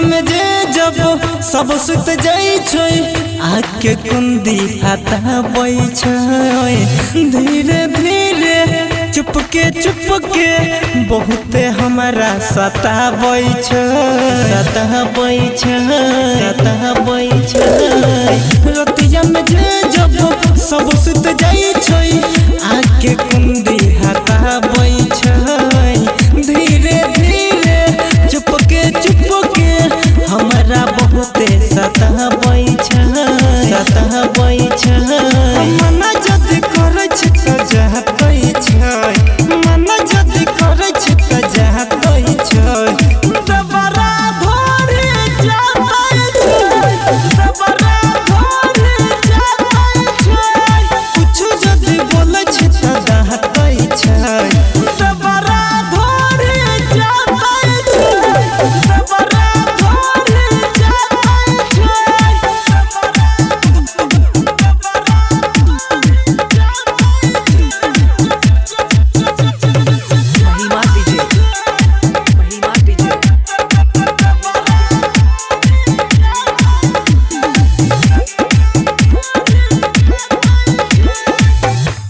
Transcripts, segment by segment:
में जे जब सब सुत जाई छै आके कुंदी हटाबै छै धीरे धीरे चुपके चुपके बहुते हमारा सताबै छै रतिया में जे जब सब सुत जाई छै आके कुंदी हटाबै छै धीरे धीरे चुपके चुपके हमारा बहुते सताबै छै मना जदी करै छै त जातै छै मना जदी करै छै त जातै छै दबरा धोरे जातै छै दबरा धोरे जातै छै कुछ जदी बोलै छै त डाहतै छै दबरा धोरे जातै छै दबरा धोरे जातै छै।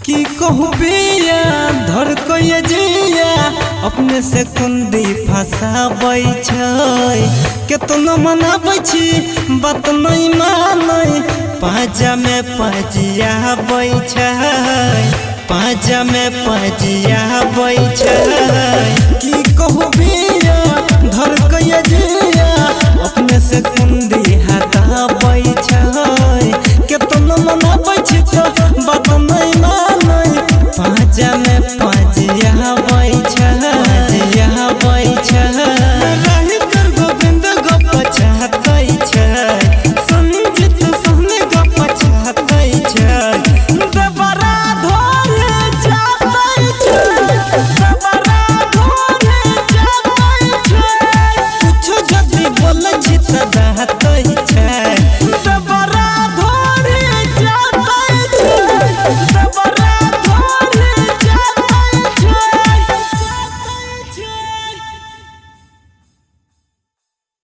की कहू बिया धर कोई जिया अपने से कुंदी फसाबै छै केतना मनाबै छी बात नहीं मानै पाजा में पजियाबै छै पाजा में पजियाबै छै की कहू बिया धर कोई जिया अपने से कुंदी